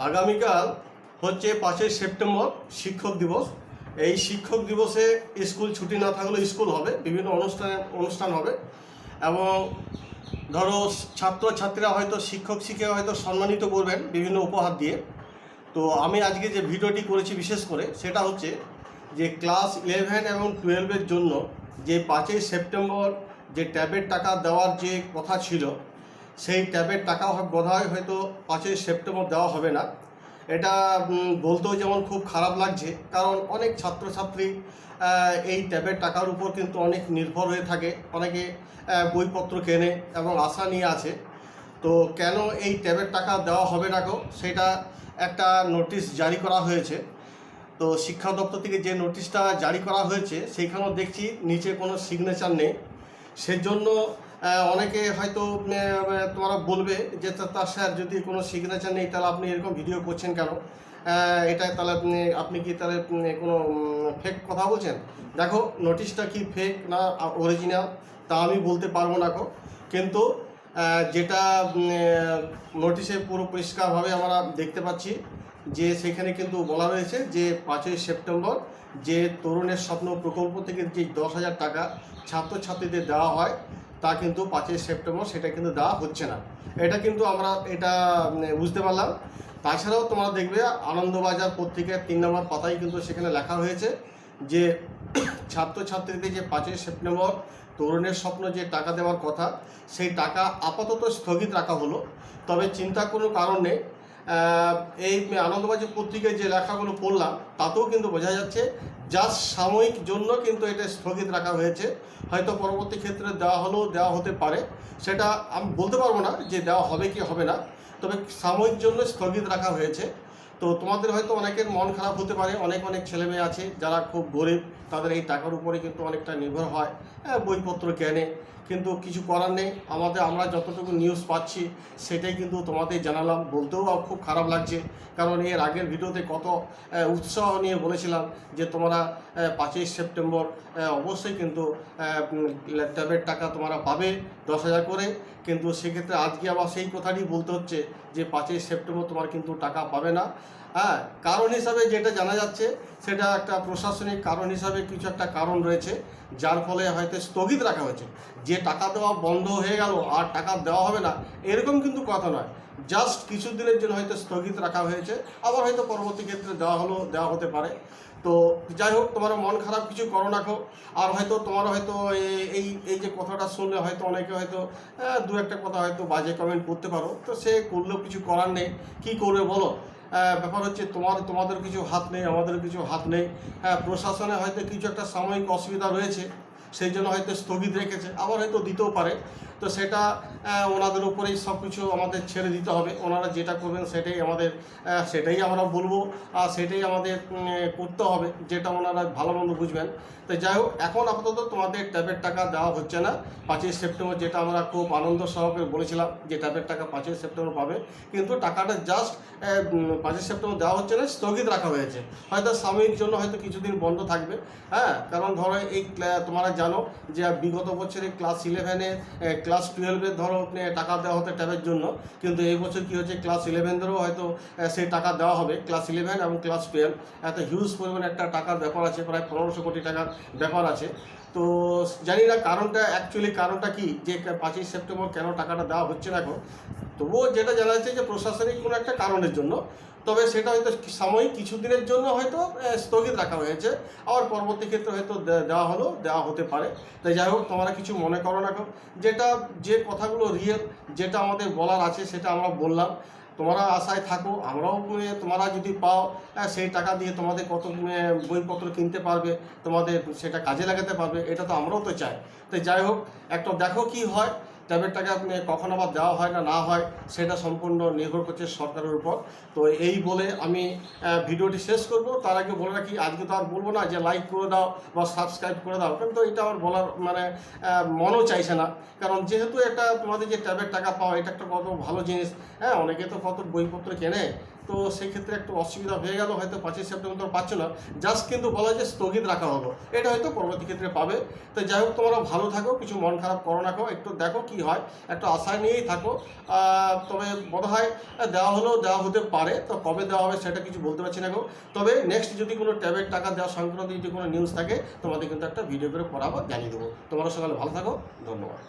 আগামীকাল হচ্ছে 5ই সেপ্টেম্বর শিক্ষক দিবস। এই শিক্ষক দিবসে স্কুল ছুটি না থাকলেও স্কুল হবে, বিভিন্ন অনুষ্ঠান হবে এবং ধরো ছাত্রছাত্রীরা হয়তো শিক্ষিকা হয়তো সম্মানিত করবেন বিভিন্ন উপহার দিয়ে। তো আমি আজকে যে ভিডিওটি করেছি বিশেষ করে সেটা হচ্ছে যে ক্লাস 11 এবং 12-এর জন্য যে 5ই সেপ্টেম্বর যে ট্যাবের টাকা দেওয়ার যে কথা ছিল, সেই ট্যাবের টাকা বোধহয় হয়তো 5ই সেপ্টেম্বর দেওয়া হবে না। এটা বলতেও যেমন খুব খারাপ লাগছে, কারণ অনেক ছাত্রছাত্রী এই ট্যাবের টাকার উপর কিন্তু অনেক নির্ভর হয়ে থাকে, অনেকে বইপত্র কেনে এবং আশা নিয়ে আছে। তো কেন এই ট্যাবের টাকা দেওয়া হবে না গো, সেটা একটা নোটিশ জারি করা হয়েছে। তো শিক্ষা দপ্তর থেকে যে নোটিশটা জারি করা হয়েছে সেইখানেও দেখছি নিচে কোনো সিগনেচার নেই। সেজন্য অনেকে হয়তো তোমরা বলবে যে তার স্যার যদি কোনো সিগনেচার নেই তাহলে আপনি এরকম ভিডিও করছেন কেন, এটা তাহলে আপনি কি তাহলে কোনো ফেক কথা বলছেন। দেখো, নোটিশটা কি ফেক না অরিজিনাল তা আমি বলতে পারবো না গো, কিন্তু যেটা নোটিশে পুরো পরিষ্কারভাবে আমরা দেখতে পাচ্ছি যে সেখানে কিন্তু বলা রয়েছে যে 5ই সেপ্টেম্বর যে তরুণের স্বপ্ন প্রকল্প থেকে যে 10,000 টাকা ছাত্রছাত্রীদের দেওয়া হয় তা কিন্তু 5ই সেপ্টেম্বর সেটা কিন্তু দেওয়া হচ্ছে না। এটা কিন্তু আমরা এটা বুঝতে পারলাম। তাছাড়াও তোমরা দেখবে আনন্দবাজার পত্রিকার 3 নম্বর পাতায় কিন্তু সেখানে লেখা হয়েছে যে ছাত্রছাত্রীদের যে 5ই সেপ্টেম্বর তরুণের স্বপ্ন যে টাকা দেওয়ার কথা, সেই টাকা আপাতত স্থগিত রাখা হলো। তবে চিন্তা কোনো কারণ নেই। এই আনন্দবাজার পত্রিকায় যে লেখাগুলো পড়লাম তাতেও কিন্তু বোঝা যাচ্ছে জাস্ট সাময়িক জন্য কিন্তু এটা স্থগিত রাখা হয়েছে। হয়তো পরবর্তী ক্ষেত্রে দেওয়া হলেও দেওয়া হতে পারে, সেটা আমি বলতে পারবো না যে দেওয়া হবে কি হবে না, তবে সাময়িক জন্য স্থগিত রাখা হয়েছে। তো তোমাদের হয়তো অনেকের মন খারাপ হতে পারে, অনেক ছেলেমেয়ে আছে যারা খুব গরিব, তাদের এই টাকার উপরে কিন্তু অনেকটা নির্ভর হয়, বইপত্র কেনে, কিন্তু কিছু করার নেই। আমরা যতটুকু নিউজ পাচ্ছি সেটাই কিন্তু তোমাদের জানালাম। বলতেও খুব খারাপ লাগছে, কারণ এর আগের ভিডিওতে কত উৎসাহ নিয়ে বলেছিলাম যে তোমরা 5ই সেপ্টেম্বর অবশ্যই কিন্তু ট্যাবের টাকা তোমরা পাবে 10,000 করে, কিন্তু সেক্ষেত্রে আজকে আবার সেই কথাটি বলতে হচ্ছে যে 5ই সেপ্টেম্বর তোমার কিন্তু টাকা পাবে না। কারণ হিসাবে যেটা জানা যাচ্ছে সেটা একটা প্রশাসনিক কারণ হিসাবে কিছু একটা কারণ রয়েছে, যার ফলে হয়তো স্থগিত রাখা হয়েছে। যে টাকা দেওয়া বন্ধ হয়ে গেল আর টাকা দেওয়া হবে না এরকম কিন্তু কথা নয়, জাস্ট কিছু দিনের জন্য হয়তো স্থগিত রাখা হয়েছে, আবার হয়তো পরবর্তী ক্ষেত্রে দেওয়া হতে পারে। তো যাই হোক, তোমরা মন খারাপ কিছু করো না গো। আর হয়তো তোমরা হয়তো এই যে কথাটা শুনলে হয়তো অনেকে হয়তো দু একটা কথা হয়তো বাজে কমেন্ট করতে পারো, তো সে করলেও কিছু করার নেই, কী করবে বলো। ব্যাপার হচ্ছে তোমাদের কিছু হাত নেই, আমাদের কিছু হাত নেই। প্রশাসনে হয়তো কিছু একটা সাময়িক অসুবিধা রয়েছে, সেই জন্য হয়তো স্থগিত রেখেছে, আবার হয়তো দিতেও পারে। তো সেটা ওনাদের উপরেই সব কিছু আমাদের ছেড়ে দিতে হবে। ওনারা যেটা করবেন সেটাই আমরা বলবো, আর সেটাই আমাদের করতে হবে, যেটা ওনারা ভালো মন্দ বুঝবেন। তো যাই হোক, এখন আপাতত তোমাদের ট্যাবের টাকা দেওয়া হচ্ছে না 5ই সেপ্টেম্বর, যেটা আমরা খুব আনন্দ সহকারে বলেছিলাম যে ট্যাবের টাকা 5ই সেপ্টেম্বর পাবে, কিন্তু টাকাটা জাস্ট 5ই সেপ্টেম্বর দেওয়া হচ্ছে না, স্থগিত রাখা হয়েছে। হয়তো সাময়িক জন্য হয়তো কিছুদিন বন্ধ থাকবে। কারণ ধরো তোমরা জানো যে বিগত বছরে ক্লাস 11-এ ক্লাস 12-এর ধরো টাকা দেওয়া হতো ট্যাবের জন্য, কিন্তু এই বছর কী হচ্ছে ক্লাস 11-দেরও হয়তো সেই টাকা দেওয়া হবে। ক্লাস 11 এবং ক্লাস 12 এত হিউজ পরিমাণে একটা টাকার ব্যাপার আছে, প্রায় 1500 কোটি টাকার ব্যাপার আছে। তো জানি না কারণটা কি যে 5ই সেপ্টেম্বর কেন টাকাটা দেওয়া হচ্ছে না এখন। তবুও যেটা জানা যাচ্ছে যে প্রশাসনিক কোনো একটা কারণের জন্য, তবে সেটা হয়তো সাময়িক কিছুদিনের জন্য হয়তো স্থগিত রাখা হয়েছে, আবার পরবর্তী ক্ষেত্রে হয়তো দেওয়া হতে পারে। তাই যাই হোক, তোমরা কিছু মনে করো না, যে কথাগুলো রিয়েল, যেটা আমাদের বলার আছে সেটা আমরা বললাম। তোমরা আশায় থাকো, আমরাও তোমরা যদি পাও সেই টাকা দিয়ে তোমাদের কত বইপত্র কিনতে পারবে, তোমাদের সেটা কাজে লাগাতে পারবে, এটা তো আমরাও তো চাই। তাই যাই হোক, একটা দেখো কি হয়। ট্যাবের টাকা কখন আবার দেওয়া হয় না হয় সেটা সম্পূর্ণ নির্ভর করছে সরকারের উপর। তো এই বলে আমি ভিডিওটি শেষ করব। তার আগে বলে রাখি, আজকে তো আর বলবো না যে লাইক করে দাও বা সাবস্ক্রাইব করে দাও, কিন্তু এটা আমার বলার মনও চাইছে না। কারণ যেহেতু তোমাদের যে ট্যাবের টাকা পাওয়া, এটা একটা কত ভালো জিনিস। অনেকে তো কত বইপত্র কেনে, তো সেক্ষেত্রে একটু অসুবিধা হয়ে গেল, হয়তো 5ই সেপ্টেম্বর তো পাচ্ছ না, জাস্ট কিন্তু বলা যে স্থগিত রাখা হলো, এটা হয়তো পরবর্তী ক্ষেত্রে পাবে। তো যাই হোক, তোমরা ভালো থাকো, কিছু মন খারাপ করো না, একটু দেখো কি হয়, একটু আশা নিয়েই থাকো। তবে মনে হয় দেওয়া হলেও দেওয়া হতে পারে, তো কবে দেওয়া হবে সেটা কিছু বলতে পারছি না। তবে নেক্সট যদি কোনো ট্যাবের টাকা দেওয়া সংক্রান্ত যদি কোনো নিউজ থাকে, তোমাদের কিন্তু একটা ভিডিও করে পড়াবো, জানিয়ে দেবো। তোমরা সকালে ভালো থাকো, ধন্যবাদ।